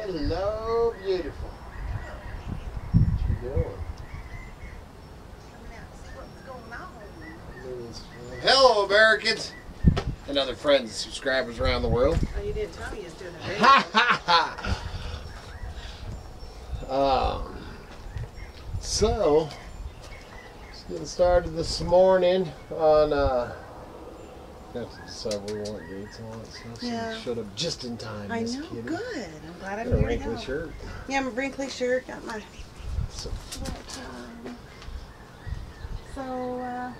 Hello, beautiful. What you doing? Hello, Americans and other friends and subscribers around the world. Oh, you didn't tell me you was doing a video. So, let's get started this morning on, have to decide where we want gates on it. So Yeah. showed up just in time. I Miss know, Kitty. good. I'm glad I'm Got a here wrinkly now. shirt. Yeah, I'm a wrinkly shirt. Got my So, So,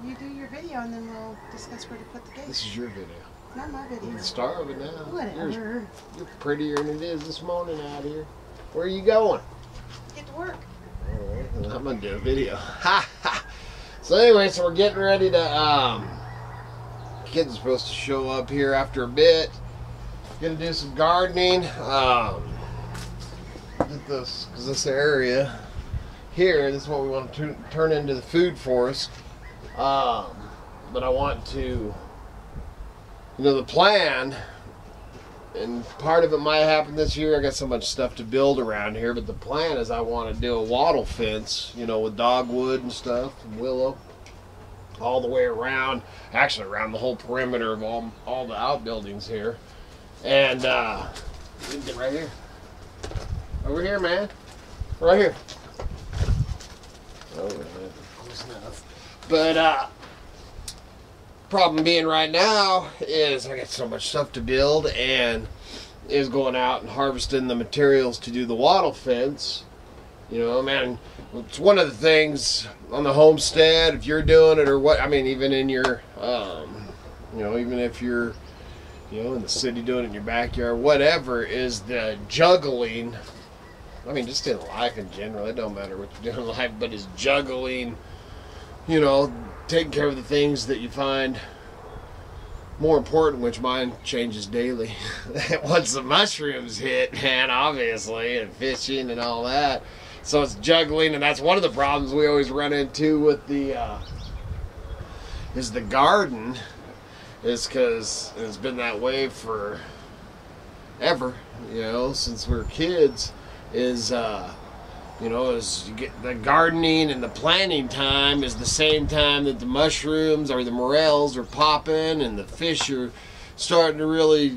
you do your video and then we'll discuss where to put the gate. this is your video. Not my video. You're the star of it now. Whatever. You're prettier than it is this morning out here. Where are you going? Get to work. Alright, I'm gonna do a video. So anyway, so we're getting ready to kids are supposed to show up here after a bit. Gonna do some gardening. Get this, because this area here, this is what we want to turn into the food forest. But I want to, the plan, and part of it might happen this year. I got so much stuff to build around here, but the plan is I want to do a wattle fence, with dogwood and stuff, and willow, all the way around, actually around the whole perimeter of all the outbuildings here. And we can get right here. Over here, man. Right here. Over there. Close enough. But problem being right now is I got so much stuff to build and is going out and harvesting the materials to do the wattle fence. Man, it's one of the things on the homestead, if you're doing it or what, even in your, even if you're, in the city doing it in your backyard, whatever, is the juggling. Just in life in general, it don't matter what you're doing in life, but is juggling, taking care of the things that you find more important, which mine changes daily. Once the mushrooms hit, man, obviously, and fishing and all that. So it's juggling, and that's one of the problems we always run into with the garden, is because it's been that way for ever, since we were kids, is as you get the gardening and the planting time is the same time that the mushrooms or the morels are popping and the fish are starting to really,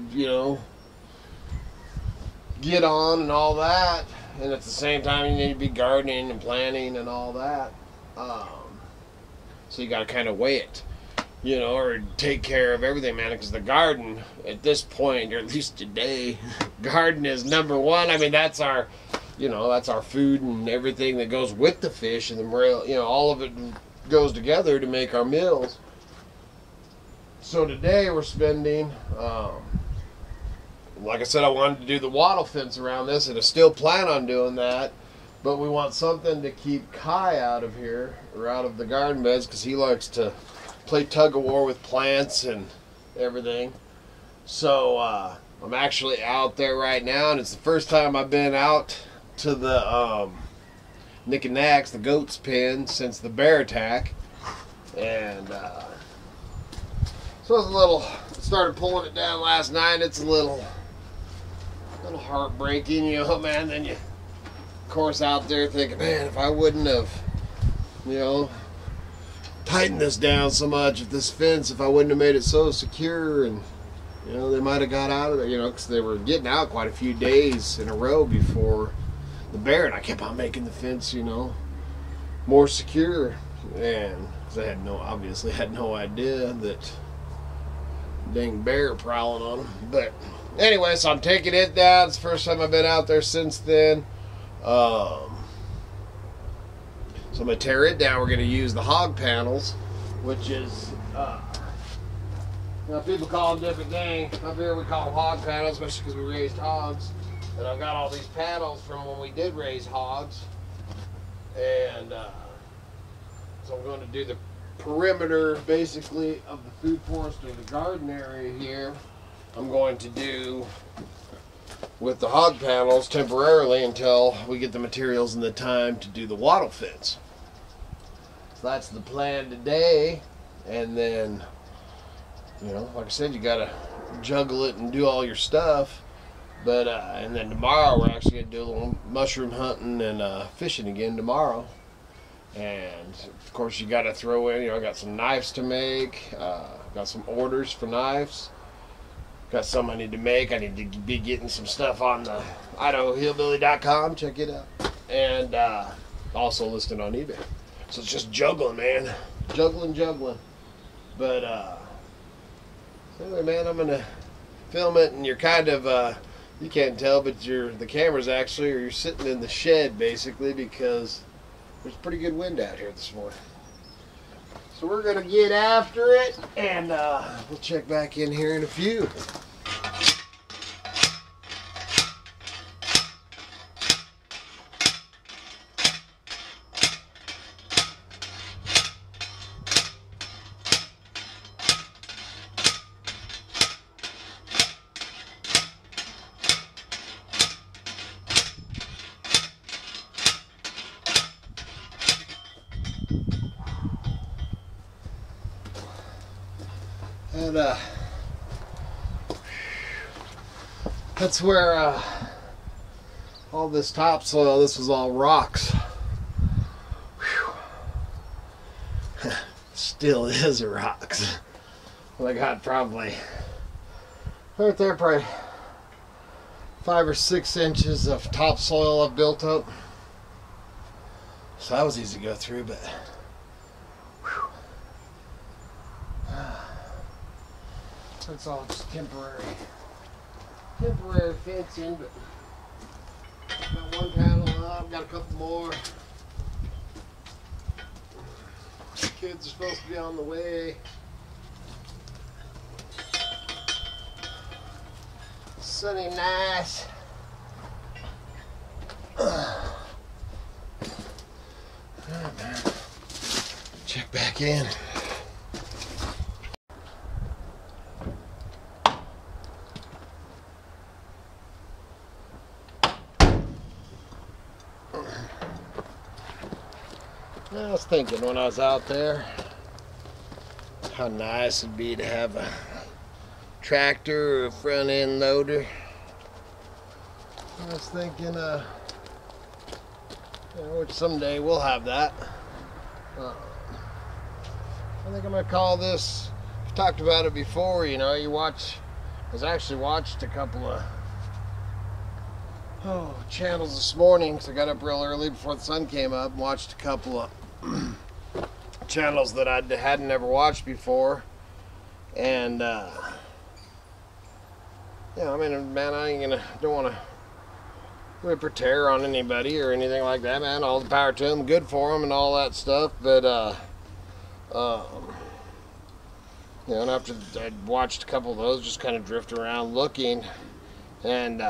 get on and all that. And at the same time, you need to be gardening and planting and all that. So you got to kind of weigh it, or take care of everything, man. Because the garden, at this point, or at least today, garden is number one. That's our, that's our food and everything that goes with the fish and the morel. All of it goes together to make our meals. So today we're spending, like I said, I wanted to do the wattle fence around this, and I still plan on doing that. But we want something to keep Kai out of here, or out of the garden beds, because he likes to play tug-of-war with plants and everything. So I'm actually out there right now, and it's the first time I've been out to the Nick and Nack's, the goat's pen, since the bear attack. And so it's started pulling it down last night. It's a little heartbreaking, man. Then you, of course, out there thinking, man, if I wouldn't have, tightened this down so much, if I wouldn't have made it so secure, and they might have got out of there, because they were getting out quite a few days in a row before the bear, and I kept on making the fence, more secure, and because I obviously had no idea that dang bear prowling on them. But anyway, so I'm taking it down. It's the first time I've been out there since then. So I'm going to tear it down. We're going to use the hog panels, which is, people call them different things. Up here we call them hog panels, especially because we raised hogs. And I've got all these panels from when we did raise hogs. And so I'm going to do the perimeter, basically, of the food forest or the garden area here. I'm going to do with the hog panels temporarily until we get the materials and the time to do the wattle fence. So that's the plan today. And then, like I said, you gotta juggle it and do all your stuff. But and then tomorrow we're actually gonna do a little mushroom hunting and fishing again tomorrow. And of course you got to throw in, I got some knives to make. Got some orders for knives. Got some I need to make. I need to be getting some stuff on the Idaho Hillbilly.com. Check it out. And also listed on eBay. So it's just juggling, man. Juggling. But anyway, man, I'm gonna film it, and you're kind of you can't tell, but the camera's actually, or you're sitting in the shed basically, because there's pretty good wind out here this morning. So we're gonna get after it, and we'll check back in here in a few. And that's where all this topsoil, this was all rocks. Still is rocks. Well, I got probably right there, probably 5 or 6 inches of topsoil I've built up. So that was easy to go through, but it's all just temporary fencing. But got one panel up, got a couple more. Kids are supposed to be on the way. Sunny, nice. Alright, man. Check back in. I was thinking when I was out there how nice it'd be to have a tractor or a front end loader. I was thinking, which someday we'll have that. I think I'm gonna call this. I've talked about it before. I actually watched a couple of channels this morning, because I got up real early before the sun came up and watched a couple of channels that I hadn't ever watched before. And I mean, man, don't want to rip or tear on anybody or anything like that, man. All the power to them, good for them and all that stuff. But and after I'd watched a couple of those, just kind of drift around looking, and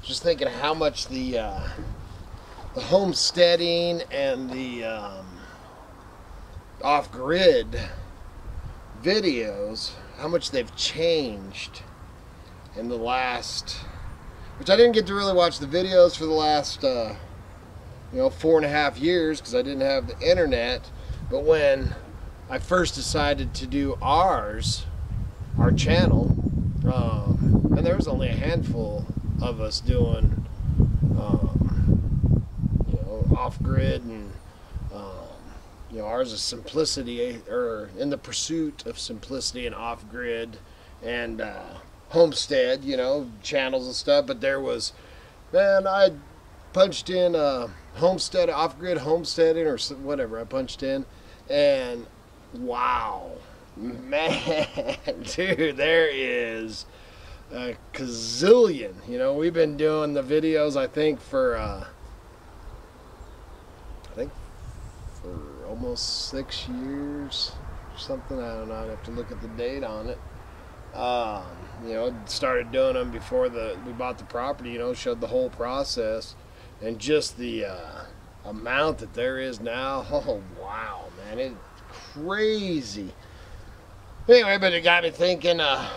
just thinking how much the homesteading and the off-grid videos, how much they've changed in the last, which I didn't get to really watch the videos for the last 4.5 years because I didn't have the internet. But when I first decided to do our channel, and there was only a handful of us doing off-grid, and ours is simplicity, or in the pursuit of simplicity, and off-grid and homestead, channels and stuff. But there was, man, I punched in homestead, off-grid homesteading, or whatever I punched in, and wow, man, dude, there is a gazillion. We've been doing the videos, I think for almost 6 years or something. I don't know, I'd have to look at the date on it. Started doing them before we bought the property, showed the whole process, and just the amount that there is now. Oh wow, man, it's crazy. Anyway, but it got me thinking, of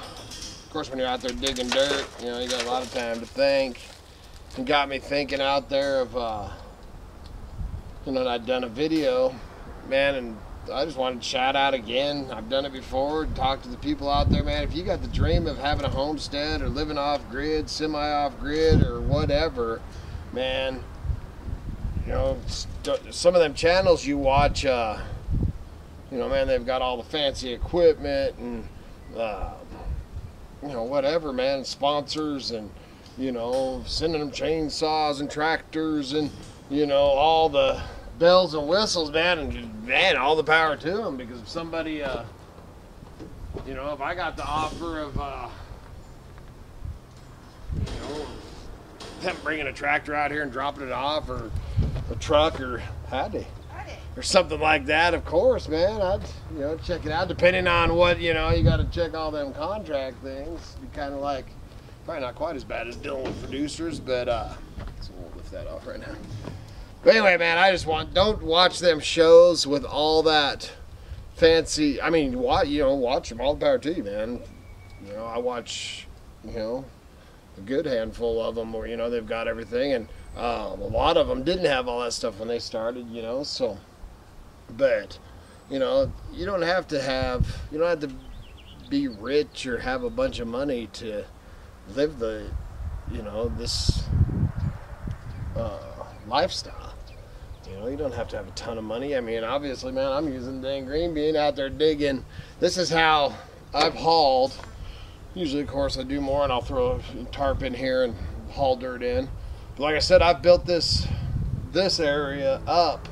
course, when you're out there digging dirt, you got a lot of time to think. It got me thinking out there of I'd done a video, man, and I just wanted to shout out again. I've done it before. Talk to the people out there, man. If you got the dream of having a homestead or living off grid, semi off grid, or whatever, man, you know, some of them channels you watch, you know, man, they've got all the fancy equipment and, you know, whatever, man, sponsors and, you know, sending them chainsaws and tractors and, you know, all the bells and whistles, man, and man, all the power to them. Because if somebody, you know, if I got the offer of, you know, them bringing a tractor out here and dropping it off, or a truck, or or something like that, of course, man, I'd, you know, check it out. Depending on what, you know, you got to check all them contract things. Be kind of like, probably not quite as bad as dealing with producers, but so we'll lift that off right now. But anyway, man, I just don't watch them shows with all that fancy. I mean, you know, watch them, all the power to you, man. You know, I watch, you know, a good handful of them where, you know, they've got everything, and a lot of them didn't have all that stuff when they started, you know. So, but, you know, you don't have to be rich or have a bunch of money to live the, you know, this lifestyle. You know, you don't have to have a ton of money. I mean, obviously, man, I'm using dang green bean out there digging. This is how I've hauled. Usually, of course, I do more, and I'll throw a tarp in here and haul dirt in. But like I said, I've built this area up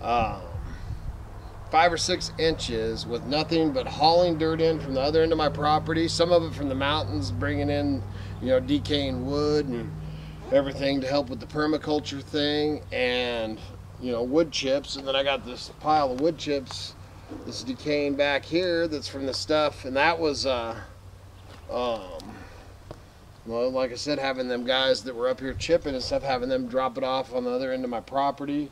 5 or 6 inches with nothing but hauling dirt in from the other end of my property. Some of it from the mountains, bringing in, you know, decaying wood and everything to help with the permaculture thing, and, you know, wood chips. And then I got this pile of wood chips that's decaying back here that's from the stuff, and that was well, like I said, having them guys that were up here chipping and stuff, having them drop it off on the other end of my property.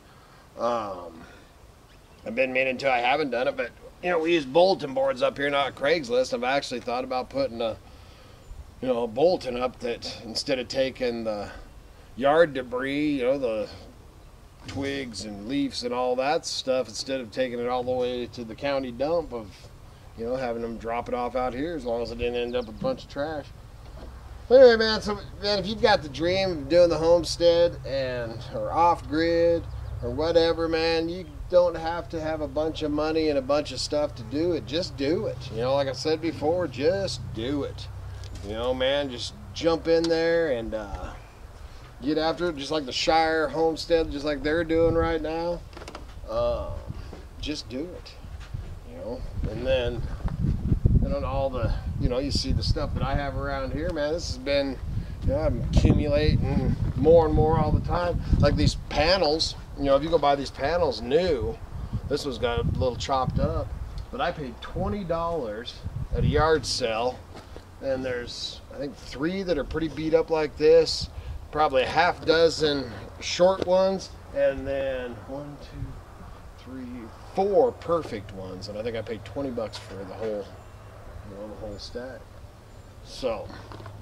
I've been meaning to, I haven't done it, but, you know, we use bulletin boards up here, not Craigslist. I've actually thought about putting a, you know, a bulletin up that, instead of taking the yard debris, you know, the twigs and leaves and all that stuff, instead of taking it all the way to the county dump, of, you know, having them drop it off out here, as long as it didn't end up with a bunch of trash. But anyway, man, so, man, if you've got the dream of doing the homestead or off grid or whatever, man, you don't have to have a bunch of money and a bunch of stuff to do it. Just do it. You know, like I said before, just do it. You know, man, just jump in there and get after it, just like the Shire Homestead, just like they're doing right now. Just do it. You know, and then, and on all the, you know, you see the stuff that I have around here, man. This has been, you know, I'm accumulating more and more all the time. Like these panels, you know, if you go buy these panels new, this one's got a little chopped up, but I paid $20 at a yard sale, and there's, I think, 3 that are pretty beat up like this, probably a half dozen short ones, and then 1, 2, 3, 4 perfect ones, and I think I paid $20 for the whole, you know, the whole stack. So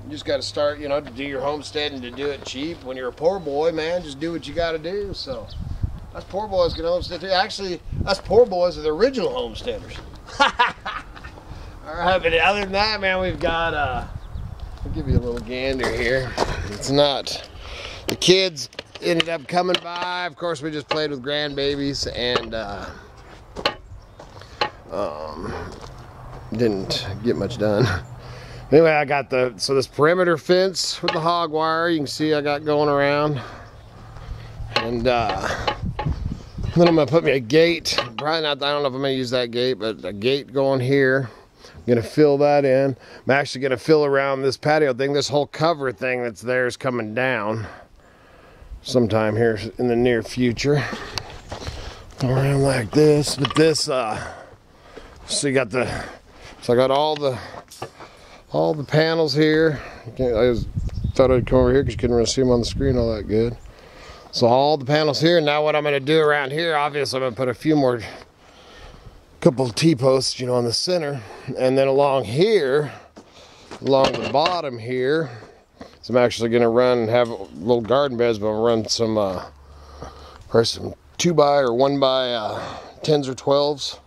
you just got to start, you know, to do your homestead and to do it cheap. When you're a poor boy, man, just do what you got to do. So us poor boys can homestead too. Actually, us poor boys are the original homesteaders. All right, but other than that, man, we've got I'll give you a little gander here. It's not, the kids ended up coming by. Of course, we just played with grandbabies and didn't get much done. Anyway, I got this perimeter fence with the hog wire, you can see I got going around. And then I'm gonna put me a gate. Probably not, I don't know if I'm gonna use that gate, but a gate going here. I'm gonna fill that in. I'm actually gonna fill around this patio thing. This whole cover thing that's there is coming down sometime here in the near future. Go around like this, but this, so you got so I got all the panels here. I just thought I'd come over here because you couldn't really see them on the screen all that good. So all the panels here. Now what I'm going to do around here, obviously I'm going to put a few more, couple of T-posts, you know, in the center. And then along here, along the bottom here, so I'm actually going to run and have little garden beds, but I'm going to run some, probably some 2x or 1x 10s or 12s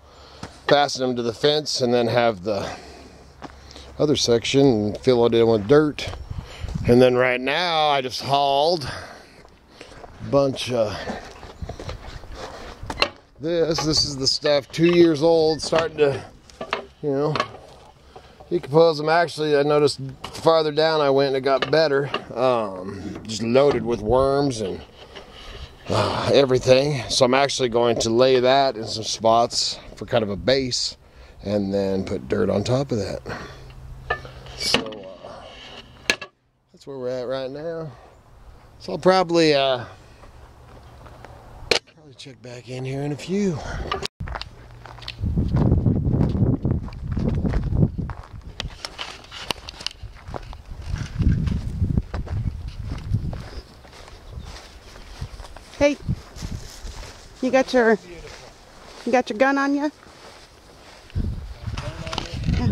fasten them to the fence, and then have the other section fill it in with dirt. And then right now I just hauled a bunch of this is the stuff 2 years old, starting to, you know, decompose them. Actually, I noticed farther down I went and it got better, just loaded with worms and everything. So I'm actually going to lay that in some spots for kind of a base and then put dirt on top of that. So that's where we're at right now. So I'll probably check back in here in a few. Hey, you got your gun on you? Yeah.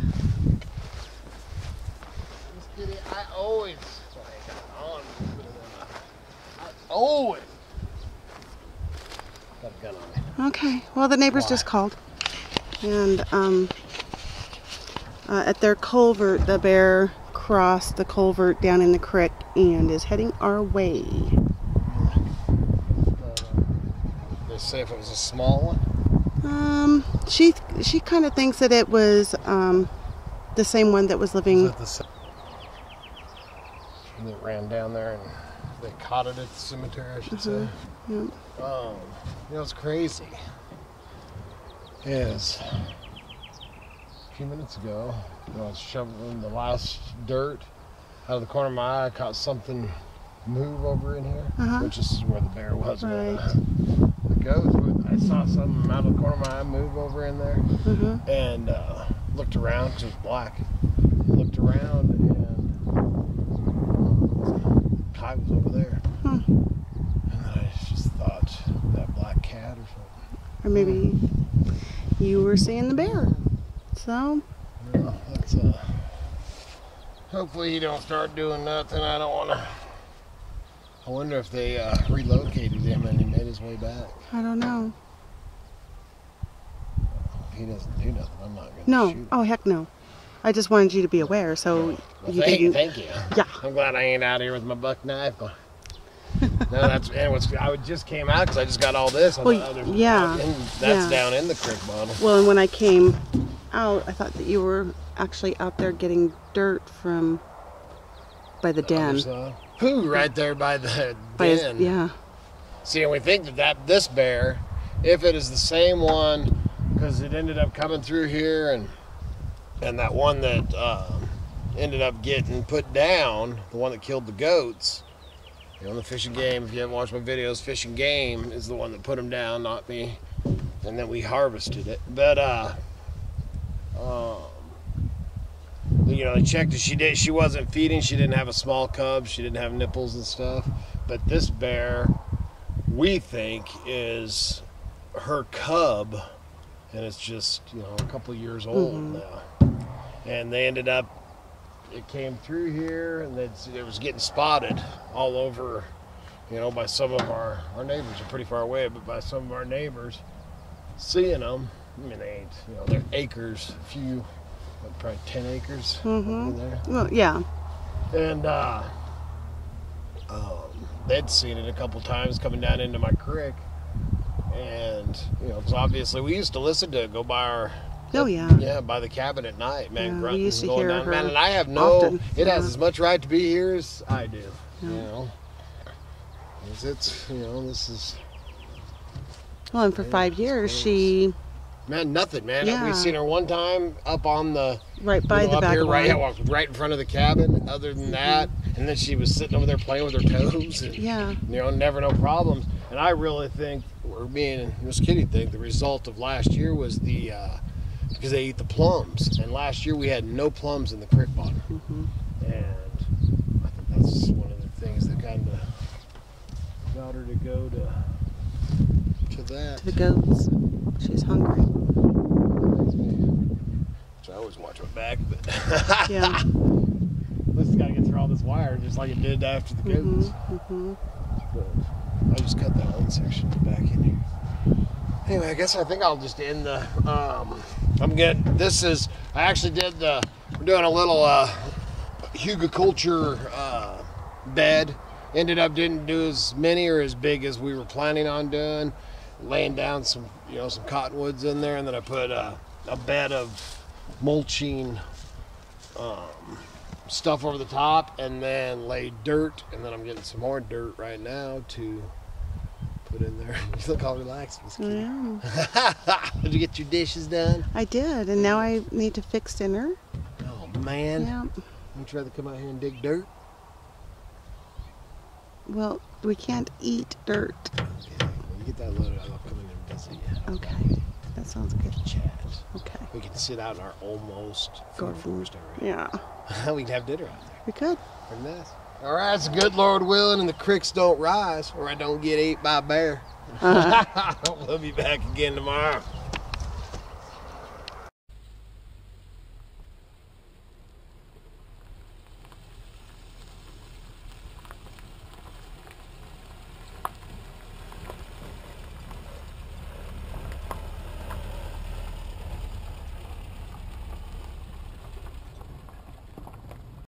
I always got a gun on me. Okay. Well, the neighbors just called, and at their culvert, the bear crossed the culvert down in the creek and is heading our way. They say if it was a small one. She kind of thinks that it was the same one that was living. Is that the same? They ran down there and they caught it at the cemetery, I should say. Yep. You know, it's crazy. Is a few minutes ago, when I was shoveling the last dirt out of the corner of my eye, I caught something move over in here, which is where the bear was. Right. The goat, I saw something out of the corner of my eye move over in there, and looked around because it was black. Looked around and the kite was over there. And then I just thought that black cat or something. Or maybe you were seeing the bear. So. Yeah, that's hopefully he don't start doing nothing. I don't want to. I wonder if they relocated him and he made his way back. I don't know. If he doesn't do nothing, I'm not going to No. shoot him. Oh, heck no. I just wanted you to be aware, so Well, you thank didn't. you. Yeah. I'm glad I ain't out here with my buck knife. No, that's and what's I just came out because I just got all this. On Well, the other, yeah, that's yeah. down in the creek bottom. Well, and when I came out, I thought that you were actually out there getting dirt from by the den. Who right there by the By den? his, yeah. See, and we think that this bear, if it is the same one, because it ended up coming through here, and that one that ended up getting put down, the one that killed the goats. You know, the fishing game, if you haven't watched my videos, fishing game is the one that put them down, not me. And then we harvested it. But, you know, they checked it. She wasn't feeding. She didn't have a small cub. She didn't have nipples and stuff. But this bear, we think, is her cub. And it's just, you know, a couple years old now. And they ended up, it came through here, and it was getting spotted all over, you know, by some of our neighbors are pretty far away, but by some of our neighbors seeing them. I mean, they ain't, you know, they're acres, a few, probably 10 acres over there. Well, yeah. And they'd seen it a couple times coming down into my creek, and you know, because obviously we used to listen to it go by our. Oh, yeah. Yeah, by the cabin at night, man. Yeah, Grunting we used to going hear down. her Man, and I have often. it has as much right to be here as I do. Yeah. You know, 'cause it's, you know, this is. Well, and for 5 years, she Man, nothing, man. Yeah. We seen her one time up on the. right by the up back here, of right, one. right in front of the cabin. Other than that, and then she was sitting over there playing with her toes. And, Yeah. you know, never no problems. And I really think, or me and Miss Kitty think, the result of last year was the. Because they eat the plums, and last year we had no plums in the creek bottom, and I think that's one of the things that kind of got her to go to that. To the goats. She's hungry. So I always watch my back, but Yeah. at least it's got to get through all this wire, just like it did after the goats. But I just cut that one section back in here. Anyway, I guess I think I'll just end the I'm getting, I actually did we're doing a little hugiculture bed. Ended up didn't do as many or as big as we were planning on doing. Laying down some cottonwoods in there, and then I put a bed of mulching stuff over the top, and then laid dirt, and then I'm getting some more dirt right now to put in there. You look all relaxed. Yeah. Did you get your dishes done? I did, and now I need to fix dinner. Oh man. Yeah. Would you rather come out here and dig dirt? Well, we can't eat dirt. Okay. Well, you get that loaded. I'll come in and visit you. Okay. That sounds good. Chat. Okay. We can sit out in our almost food Garden. forest already. Yeah. We can have dinner out there. We could. Pretty nice. All right, it's a good Lord willing, and the creeks don't rise, or I don't get ate by a bear. We'll be back again tomorrow.